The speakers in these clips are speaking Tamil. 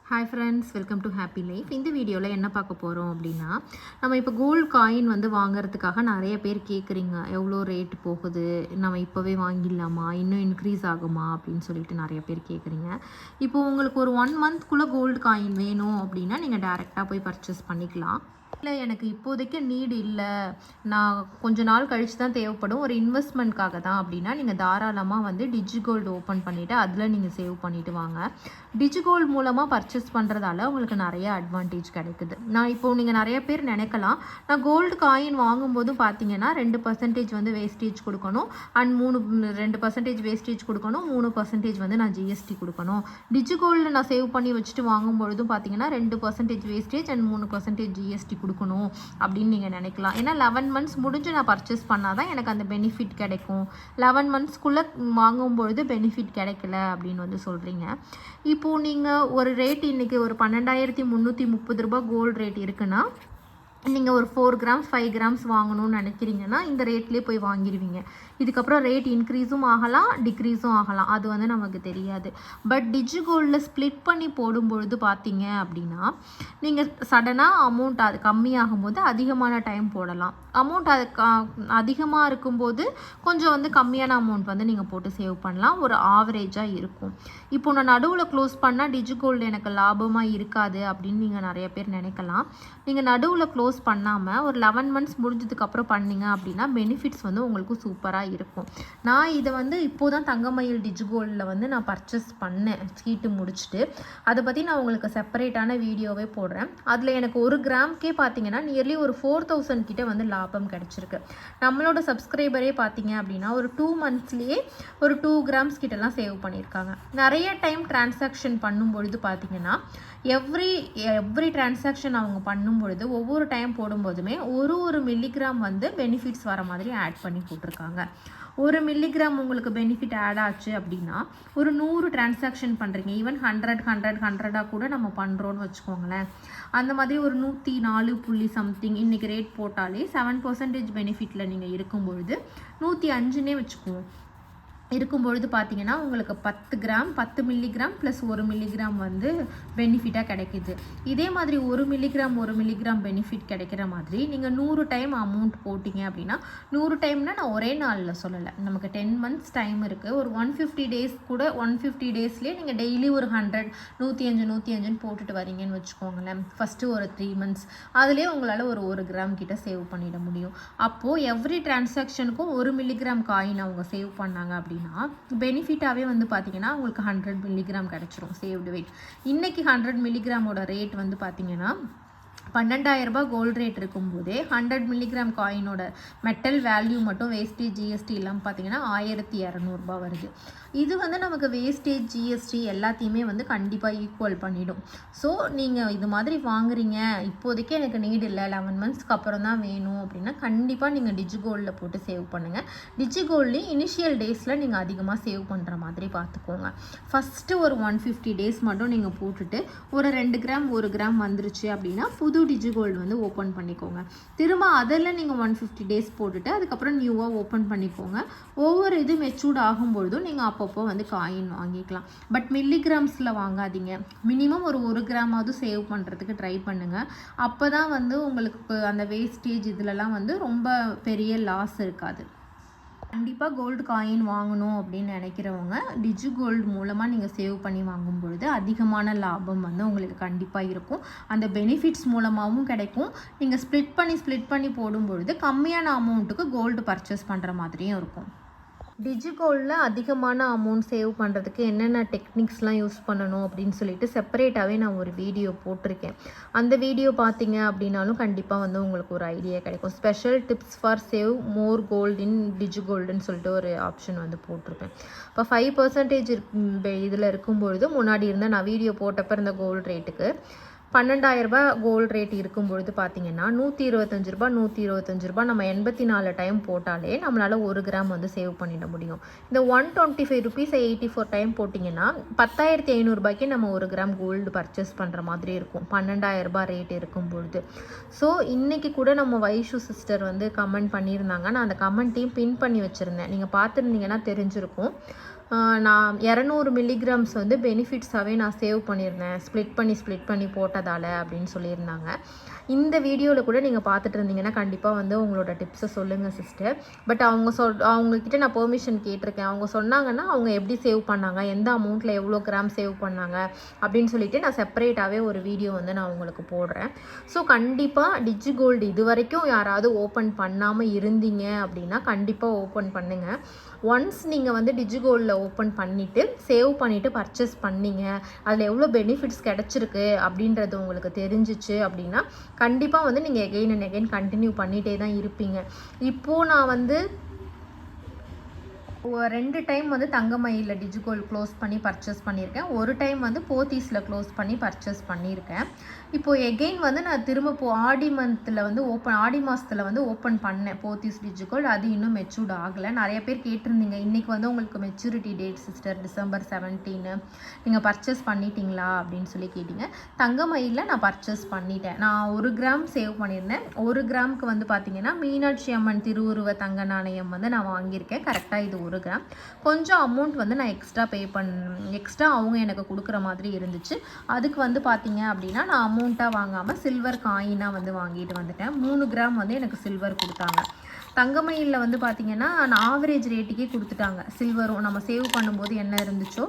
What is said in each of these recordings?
Hi friends, welcome to happy life. இந்த வீடியோவில் என்ன பார்க்க போகிறோம் அப்படின்னா, நம்ம இப்போ கோல்டு காயின் வந்து வாங்குறதுக்காக நிறைய பேர் கேட்குறீங்க, எவ்வளோ ரேட் போகுது, நம்ம இப்போவே வாங்கிடலாமா, இன்னும் இன்க்ரீஸ் ஆகுமா அப்படின்னு சொல்லிட்டு நிறைய பேர் கேட்குறீங்க. இப்போது உங்களுக்கு ஒரு 1 மந்த்க்குள்ளே கோல்டு காயின் வேணும் அப்படின்னா நீங்கள் டேரெக்டாக போய் பர்ச்சேஸ் பண்ணிக்கலாம். இல்லை, எனக்கு இப்போதைக்கு நீடு இல்லை, நான் கொஞ்ச நாள் கழித்து தான் தேவைப்படும், ஒரு இன்வெஸ்ட்மெண்ட்காக தான் அப்படின்னா நீங்கள் தாராளமாக வந்து டிஜிகோல்டு ஓப்பன் பண்ணிவிட்டு அதில் நீங்கள் சேவ் பண்ணிவிட்டு வாங்க. டிஜிகோல்டு மூலமாக பர்ச்சேஸ் பண்ணுறதால உங்களுக்கு நிறைய அட்வான்டேஜ் கிடைக்குது. நான் இப்போது நீங்கள் நிறைய பேர் நினைக்கலாம், நான் கோல்டு காயின் வாங்கும்போது பார்த்தீங்கன்னா 2% வந்து வேஸ்டேஜ் கொடுக்கணும், அண்ட் 2% வேஸ்டேஜ் கொடுக்கணும், 3% வந்து நான் ஜிஎஸ்டி கொடுக்கணும். டிஜிகோல்டு நான் சேவ் பண்ணி வச்சுட்டு வாங்கும்பொழுதும் பார்த்தீங்கன்னா 2% வேஸ்டேஜ் அண்ட் 3% ஜிஎஸ்டி கொடுக்கணும் அப்படின்னு நீங்கள் நினைக்கலாம். ஏன்னா 11 மந்த்ஸ் முடிஞ்சு நான் பர்ச்சேஸ் பண்ணால் தான் எனக்கு அந்த பெனிஃபிட் கிடைக்கும். 11 மந்த்ஸ்க்குள்ளே வாங்கும்பொழுது பெனிஃபிட் கிடைக்கல அப்படின்னு வந்து சொல்கிறீங்க. இப்போது நீங்கள் ஒரு ரேட் இன்றைக்கி ஒரு 12,330 ரூபா கோல்டு ரேட் இருக்குன்னா, நீங்கள் ஒரு 4 கிராம்ஸ் 5 கிராம்ஸ் வாங்கணும்னு நினைக்கிறீங்கன்னா இந்த ரேட்லேயே போய் வாங்கிடுவீங்க. இதுக்கப்புறம் ரேட் இன்க்ரீஸும் ஆகலாம், டிக்ரீஸும் ஆகலாம், அது வந்து நமக்கு தெரியாது. பட் டிஜிகோல்டில் ஸ்ப்ளிட் பண்ணி போடும்பொழுது பார்த்தீங்க அப்படின்னா, நீங்கள் சடனாக அமௌண்ட் அது கம்மியாகும் போது அதிகமான டைம் போடலாம். அமௌண்ட் அது அதிகமாக இருக்கும்போது கொஞ்சம் வந்து கம்மியான அமௌண்ட் வந்து நீங்கள் போட்டு சேவ் பண்ணலாம், ஒரு ஆவரேஜாக இருக்கும். இப்போ நான் நடுவில் க்ளோஸ் பண்ணால் டிஜிகோல்டு எனக்கு லாபமாக இருக்காது அப்படின்னு நீங்கள் நிறைய பேர் நினைக்கலாம். நீங்கள் நடுவில் க்ளோஸ் பண்ணாமல் ஒரு 11 மந்த்ஸ் முடிஞ்சதுக்கப்புறம் பண்ணிங்க அப்படின்னா பெனிஃபிட்ஸ் வந்து உங்களுக்கு சூப்பராக இருக்கும். நான் இதை வந்து இப்போ தான் தங்கமயில் டிஜிகோல்டில் வந்து நான் பர்ச்சேஸ் பண்ணேன், சீட்டு முடிச்சுட்டு. அதை பற்றி நான் உங்களுக்கு செப்பரேட்டான வீடியோவே போடுறேன். அதில் எனக்கு 1 கிராம்க்கே பார்த்தீங்கன்னா நியர்லி ஒரு 4,000 கிட்ட வந்து லாபம் கிடச்சிருக்கு. நம்மளோட சப்ஸ்கிரைபரே பார்த்தீங்க அப்படின்னா ஒரு 2 மந்த்ஸ்லேயே ஒரு 2 கிராம்ஸ் கிட்டலாம் சேவ் பண்ணியிருக்காங்க. நிறைய டைம் டிரான்சாக்ஷன் பண்ணும்பொழுது பார்த்தீங்கன்னா எவ்ரி டிரான்சாக்ஷன் அவங்க பண்ணும்பொழுது ஒவ்வொரு டைம் போடும்போதுமே ஒரு மில்லிகிராம் வந்து பெனிஃபிட்ஸ் வர மாதிரி ஆட் பண்ணி போட்டிருக்காங்க. 1 மில்லிகிராம் உங்களுக்கு பெனிஃபிட் ஆட் ஆச்சு அப்படின்னா ஒரு 100 டிரான்சாக்ஷன் பண்ணுறீங்க, ஈவன் 100 கூட நம்ம பண்ணுறோன்னு வச்சுக்கோங்களேன். அந்த மாதிரி ஒரு 104 சம்திங் இன்றைக்கி ரேட் போட்டாலே 7% பெனிஃபிட்டில் நீங்கள் இருக்கும்பொழுது 105னே வச்சுக்குவோம். இருக்கும்பொழுது பார்த்தீங்கன்னா உங்களுக்கு 10 கிராம் 10 மில்லிகிராம் ப்ளஸ் 1 மில்லிகிராம் வந்து பெனிஃபிட்டாக கிடைக்கிது. இதே மாதிரி 1 மில்லிகிராம் பெனிஃபிட் கிடைக்கிற மாதிரி நீங்கள் 100 டைம் அமௌண்ட் போட்டிங்க அப்படின்னா, 100 டைம்னால் நான் ஒரே நாளில் சொல்லலை, நமக்கு 10 மந்த்ஸ் டைம் இருக்குது. ஒரு 150 டேஸ் கூட 150 டேஸ்லேயே நீங்கள் டெய்லி ஒரு 100 105 போட்டுட்டு வரீங்கன்னு வச்சுக்கோங்களேன். ஃபஸ்ட்டு ஒரு 3 மந்த்ஸ் அதுலேயே உங்களால் ஒரு 1 கிராம் கிட்ட சேவ் பண்ணிட முடியும். அப்போது எவ்ரி டிரான்சாக்ஷனுக்கும் 1 மில்லிகிராம் காயின் அவங்க சேவ் பண்ணாங்க அப்படின்னா பெனிஃபிட்டாகவே வந்து பார்த்தீங்கன்னா உங்களுக்கு 100 மில்லிகிராம் கிடச்சிரும் சேவ்டு வெயிட். இன்றைக்கி 100 மில்லிகிராமோட ரேட் வந்து பார்த்தீங்கன்னா 12,000 ரூபாய் கோல்டு ரேட் இருக்கும்போதே 100 மில்லிகிராம் காயினோட மெட்டல் வேல்யூ மட்டும் வேஸ்டேஜ் ஜிஎஸ்டி இல்லாமல் பார்த்தீங்கன்னா 1,200 ரூபாய் வருது. இது வந்து நமக்கு வேஸ்டேஜ் ஜிஎஸ்டி எல்லாத்தையுமே வந்து கண்டிப்பாக ஈக்குவல் பண்ணிடும். ஸோ நீங்கள் இது மாதிரி வாங்குறீங்க, இப்போதைக்கு எனக்கு நீடு இல்லை, 11 மந்த்ஸ்க்கு அப்புறம் தான் வேணும் அப்படின்னா கண்டிப்பாக நீங்கள் டிஜிகோல்டில் போட்டு சேவ் பண்ணுங்கள். டிஜிகோல்ட்லேயும் இனிஷியல் டேஸில் நீங்கள் அதிகமாக சேவ் பண்ணுற மாதிரி பார்த்துக்கோங்க. ஃபஸ்ட்டு ஒரு 150 டேஸ் மட்டும் நீங்கள் போட்டுட்டு ஒரு 2 கிராம் 1 கிராம் வந்துருச்சு அப்படின்னா புது டிஜிகோல்டு வந்து ஓப்பன் பண்ணிக்கோங்க. திரும்ப அதில் நீங்கள் 150 டேஸ் போட்டுட்டு அதுக்கப்புறம் நியூவாக ஓப்பன் பண்ணிக்கோங்க. ஒவ்வொரு இது மெச்சூர்ட் ஆகும்பொழுதும் நீங்கள் அப்பப்போ வந்து காயின் வாங்கிக்கலாம். பட் மில்லிகிராம்ஸில் வாங்காதீங்க. மினிமம் ஒரு 1 கிராமாவது சேவ் பண்ணுறதுக்கு ட்ரை பண்ணுங்கள். அப்போ தான் வந்து உங்களுக்கு அந்த வேஸ்டேஜ் இதிலலாம் வந்து ரொம்ப பெரிய லாஸ் இருக்காது. கண்டிப்பாக கோல்டு காயின் வாங்கணும் அப்படின்னு நினைக்கிறவங்க டிஜிகோல்டு மூலமாக நீங்கள் சேவ் பண்ணி வாங்கும் பொழுது அதிகமான லாபம் வந்து உங்களுக்கு கண்டிப்பாக இருக்கும். அந்த பெனிஃபிட்ஸ் மூலமாகவும் கிடைக்கும். நீங்கள் ஸ்ப்ளிட் பண்ணி போடும்பொழுது கம்மியான அமௌண்ட்டுக்கு கோல்டு பர்ச்சேஸ் பண்ணுற மாதிரியும் இருக்கும். டிஜிகோல்டில் அதிகமான அமௌண்ட் சேவ் பண்ணுறதுக்கு என்னென்ன டெக்னிக்ஸ்லாம் யூஸ் பண்ணணும் அப்படின்னு சொல்லிட்டு செப்பரேட்டாகவே நான் ஒரு வீடியோ போட்டிருக்கேன். அந்த வீடியோ பார்த்தீங்க அப்படின்னாலும் கண்டிப்பாக வந்து உங்களுக்கு ஒரு ஐடியா கிடைக்கும். Special tips for save more gold in டிஜிகோல்டுன்னு சொல்லிட்டு ஒரு ஆப்ஷன் வந்து போட்டிருப்பேன். இப்போ 5% இதில் இருக்கும்பொழுது முன்னாடி இருந்தால் நான் வீடியோ போட்டப்போ இருந்த கோல்டு ரேட்டுக்கு 12,000 ரூபாய் கோல்டு ரேட் இருக்கும்பொழுது பார்த்தீங்கன்னா 125 ரூபாய் நம்ம 84 டைம் போட்டாலே நம்மளால் 1 கிராம் வந்து சேவ் பண்ணிட முடியும். இந்த 125 ருபீஸ் 84 டைம் போட்டிங்கன்னா 10,500 ரூபாய்க்கு நம்ம 1 கிராம் கோல்டு பர்ச்சேஸ் பண்ணுற மாதிரி இருக்கும் 12,000 ரூபாய் ரேட் இருக்கும்பொழுது. ஸோ இன்றைக்கி கூட நம்ம வைஷு சிஸ்டர் வந்து கமெண்ட் பண்ணியிருந்தாங்க. நான் அந்த கமெண்ட்டையும் பின் பண்ணி வச்சுருந்தேன், நீங்கள் பார்த்துருந்தீங்கன்னா தெரிஞ்சிருக்கும். நான் 200 மில்லிகிராம்ஸ் வந்து பெனிஃபிட்ஸாகவே நான் சேவ் பண்ணியிருந்தேன் ஸ்ப்ளிட் பண்ணி போட்டதால் அப்படின்னு சொல்லியிருந்தாங்க. இந்த வீடியோவில் கூட நீங்கள் பார்த்துட்டு இருந்தீங்கன்னா கண்டிப்பாக வந்து உங்களோட டிப்ஸை சொல்லுங்கள் சிஸ்டர். பட் அவங்கக்கிட்ட நான் பெர்மிஷன் கேட்டிருக்கேன். அவங்க சொன்னாங்கன்னா அவங்க எப்படி சேவ் பண்ணாங்க, எந்த அமௌண்ட்டில் எவ்வளோ கிராம் சேவ் பண்ணாங்க அப்படின்னு சொல்லிட்டு நான் செப்பரேட்டாகவே ஒரு வீடியோ வந்து நான் உங்களுக்கு போடுறேன். ஸோ கண்டிப்பாக டிஜிகோல்டு இது வரைக்கும் யாராவது ஓப்பன் பண்ணாமல் இருந்தீங்க அப்படின்னா கண்டிப்பாக ஓப்பன் பண்ணுங்கள். ஒன்ஸ் நீங்கள் வந்து டிஜிகோல்டில் ஓப்பன் பண்ணிவிட்டு சேவ் பண்ணிவிட்டு பர்ச்சேஸ் பண்ணிங்க, அதில் எவ்வளோ பெனிஃபிட்ஸ் கிடச்சிருக்கு அப்படின்றது உங்களுக்கு தெரிஞ்சிச்சு அப்படின்னா கண்டிப்பாக வந்து நீங்கள் எகெயின் அண்ட் எகெயின் கண்டினியூ பண்ணிகிட்டே தான் இருப்பீங்க. இப்போது நான் வந்து 2 டைம் வந்து தங்கமயிலில் டிஜிகோல்டு க்ளோஸ் பண்ணி பர்ச்சேஸ் பண்ணியிருக்கேன். ஒரு டைம் வந்து போத்தீஸில் க்ளோஸ் பண்ணி பர்ச்சேஸ் பண்ணியிருக்கேன். இப்போது எகெயின் வந்து நான் திரும்ப ஆடி மாதத்தில் வந்து ஓப்பன் பண்ணேன் போத்தீஸ் டிஜிகோல்டு. அது இன்னும் மெச்சூர்ட் ஆகலை. நிறைய பேர் கேட்டிருந்தீங்க, இன்றைக்கி வந்து உங்களுக்கு மெச்சூரிட்டி டேட் சிஸ்டர் டிசம்பர் 17 நீங்கள் பர்ச்சேஸ் பண்ணிட்டீங்களா அப்படின்னு சொல்லி கேட்டிங்க. தங்கமயிலில் நான் பர்ச்சேஸ் பண்ணிட்டேன். நான் 1 கிராம் சேவ் பண்ணியிருந்தேன். 1 கிராமுக்கு வந்து பார்த்திங்கன்னா மீனாட்சி அம்மன் திருவுருவ தங்க நாணயம் வந்து நான் வாங்கியிருக்கேன். கரெக்டாக இது 1 கிராம். கொஞ்சம் அமௌண்ட் வந்து நான் எக்ஸ்ட்ரா அவங்க எனக்கு கொடுக்குற மாதிரி இருந்துச்சு. அதுக்கு வந்து பார்த்தீங்க அப்படின்னா நான் அமௌண்ட்டாக வாங்காமல் சில்வர் காயினாக வந்து வாங்கிட்டு வந்துட்டேன். 3 கிராம் வந்து எனக்கு சில்வர் கொடுத்தாங்க. தங்கமயிலில் வந்து பார்த்திங்கன்னா நான் ஆவரேஜ் ரேட்டுக்கே கொடுத்துட்டாங்க. சில்வரும் நம்ம சேவ் பண்ணும்போது என்ன இருந்துச்சோ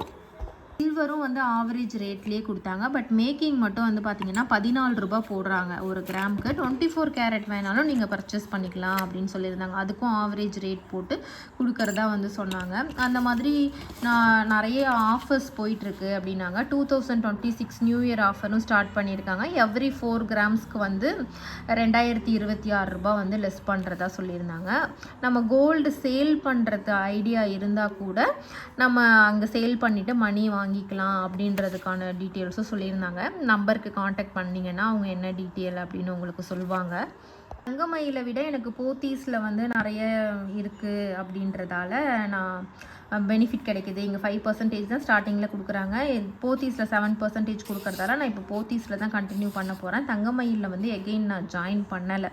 சில்வரும் வந்து ஆவரேஜ் ரேட்லேயே கொடுத்தாங்க. பட் மேக்கிங் மட்டும் வந்து பார்த்திங்கன்னா 14 ரூபா போடுறாங்க 1 கிராமுக்கு. 24 கேரட் வேணாலும் நீங்கள் பர்ச்சேஸ் பண்ணிக்கலாம் அப்படின்னு சொல்லியிருந்தாங்க. அதுக்கும் ஆவரேஜ் ரேட் போட்டு கொடுக்கறதா வந்து சொன்னாங்க. அந்த மாதிரி நான் நிறைய ஆஃபர்ஸ் போயிட்டுருக்கு அப்படின்னாங்க. 2026 நியூ இயர் ஆஃபரும் ஸ்டார்ட் பண்ணியிருக்காங்க. எவ்ரி 4 கிராம்ஸ்க்கு வந்து 2026 ரூபா வந்து லெஸ் பண்ணுறதா சொல்லியிருந்தாங்க. நம்ம கோல்டு சேல் பண்ணுறது ஐடியா இருந்தால் கூட நம்ம அங்கே சேல் பண்ணிவிட்டு மணி வாங்கிக்கலாம் அப்படின்றதுக்கான டீட்டெயில்ஸும் சொல்லியிருந்தாங்க. நம்பருக்கு காண்டாக்ட் பண்ணிங்கன்னா அவங்க என்ன டீட்டெயில் அப்படின்னு உங்களுக்கு சொல்லுவாங்க. தங்கமயிலை விட எனக்கு போத்தீஸில் வந்து நிறைய இருக்குது அப்படின்றதால நான் பெனிஃபிட் கிடைக்கிது. இங்கே 5% தான் ஸ்டார்டிங்கில் கொடுக்குறாங்க. போத்தீஸில் 7% கொடுக்குறதால நான் இப்போ போத்தீஸில் தான் கண்டினியூ பண்ண போகிறேன். தங்கமயிலில் வந்து எகெயின் நான் ஜாயின் பண்ணலை.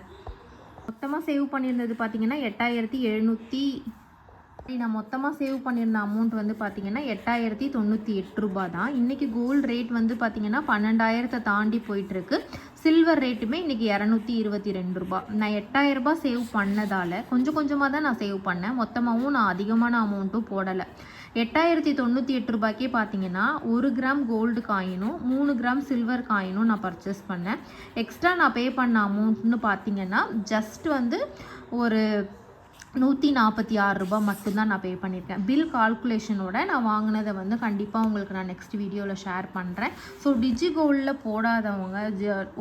மொத்தமாக சேவ் பண்ணியிருந்தது பார்த்திங்கன்னா 8700. நான் மொத்தமாக சேவ் பண்ணியிருந்த அமௌண்ட் வந்து பார்த்திங்கன்னா 8098 ரூபா தான். இன்றைக்கி கோல்டு ரேட் வந்து பார்த்திங்கன்னா 12,000 தாண்டி போயிட்டுருக்கு. சில்வர் ரேட்டுமே இன்றைக்கி 222 ரூபா. நான் 8000 ரூபா சேவ் பண்ணதால் கொஞ்சமாக தான் நான் சேவ் பண்ணேன். மொத்தமாகவும் நான் அதிகமான அமௌண்ட்டும் போடலை. 8098 ரூபாய்க்கே பார்த்தீங்கன்னா 1 கிராம் கோல்டு காயினும் 3 கிராம் சில்வர் காயினும் நான் பர்ச்சேஸ் பண்ணேன். எக்ஸ்ட்ரா நான் பே பண்ண அமௌண்ட்னு பார்த்தீங்கன்னா ஜஸ்ட் வந்து ஒரு 146 ரூபா மட்டும்தான் நான் பே பண்ணியிருக்கேன். பில் கால்குலேஷனோட நான் வாங்கினதை வந்து கண்டிப்பாக உங்களுக்கு நான் நெக்ஸ்ட் வீடியோவில் ஷேர் பண்ணுறேன். ஸோ டிஜிகோல்டில் போடாதவங்க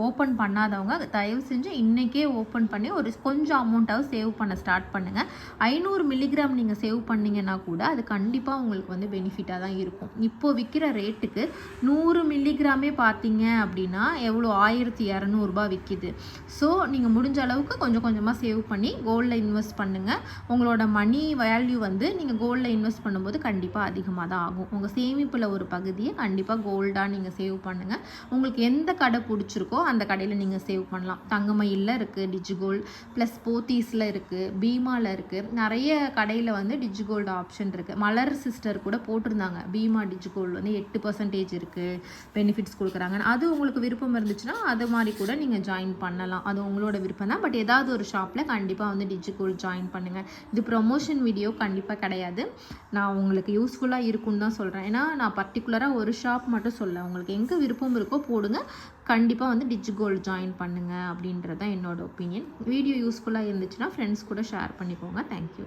ஓப்பன் பண்ணாதவங்க தயவு செஞ்சு இன்றைக்கே ஓப்பன் பண்ணி ஒரு கொஞ்சம் அமௌண்ட்டாவது சேவ் பண்ண ஸ்டார்ட் பண்ணுங்கள். 500 மில்லிகிராம் நீங்கள் சேவ் பண்ணிங்கன்னா கூட அது கண்டிப்பாக உங்களுக்கு வந்து பெனிஃபிட்டாக தான் இருக்கும். இப்போது விற்கிற ரேட்டுக்கு 100 மில்லிகிராமே பார்த்தீங்க அப்படின்னா எவ்வளோ 1200 ரூபா விற்கிது. ஸோ நீங்கள் முடிஞ்ச அளவுக்கு கொஞ்சமாக சேவ் பண்ணி கோல்டில் இன்வெஸ்ட் பண்ணுங்கள். உங்களோட மணி வேல்யூ வந்து நீங்கள் கோல்டில் இன்வெஸ்ட் பண்ணும்போது கண்டிப்பாக அதிகமாக தான் ஆகும். உங்கள் சேமிப்பில் ஒரு பகுதியை கண்டிப்பாக கோல்டாக நீங்கள் சேவ் பண்ணுங்கள். உங்களுக்கு எந்த கடை பிடிச்சிருக்கோ அந்த கடையில் நீங்கள் சேவ் பண்ணலாம். தங்கமயிலில் இருக்குது டிஜிகோல்டு, ப்ளஸ் போத்தீஸில் இருக்குது, பீமாவில் இருக்குது. நிறைய கடையில் வந்து டிஜிகோல்டு ஆப்ஷன் இருக்குது. மலர் சிஸ்டர் கூட போட்டிருந்தாங்க பீமா டிஜிகோல்டு வந்து 8% இருக்குது பெனிஃபிட்ஸ் கொடுக்குறாங்க. அது உங்களுக்கு விருப்பம் இருந்துச்சுன்னா அது மாதிரி கூட நீங்கள் ஜாயின் பண்ணலாம். அது உங்களோட விருப்பம் தான். பட் ஏதாவது ஒரு ஷாப்பில் கண்டிப்பாக வந்து டிஜிகோல்டு ஜாயின் பண்ணுங்கள். இது ப்ரொமோஷன் வீடியோ கண்டிப்பாக கிடையாது. நான் உங்களுக்கு யூஸ்ஃபுல்லாக இருக்குன்னு தான் சொல்கிறேன். ஏன்னா நான் பர்டிகுலராக ஒரு ஷாப் மட்டும் சொல்ல, உங்களுக்கு எங்கே விருப்பம் இருக்கோ போடுங்க. கண்டிப்பாக வந்து டிஜிகோல்டு ஜாயின் பண்ணுங்கள் அப்படின்றது தான் என்னோட ஒப்பீனியன். வீடியோ யூஸ்ஃபுல்லாக இருந்துச்சுன்னா ஃப்ரெண்ட்ஸ் கூட ஷேர் பண்ணிக்கோங்க. தேங்க்யூ.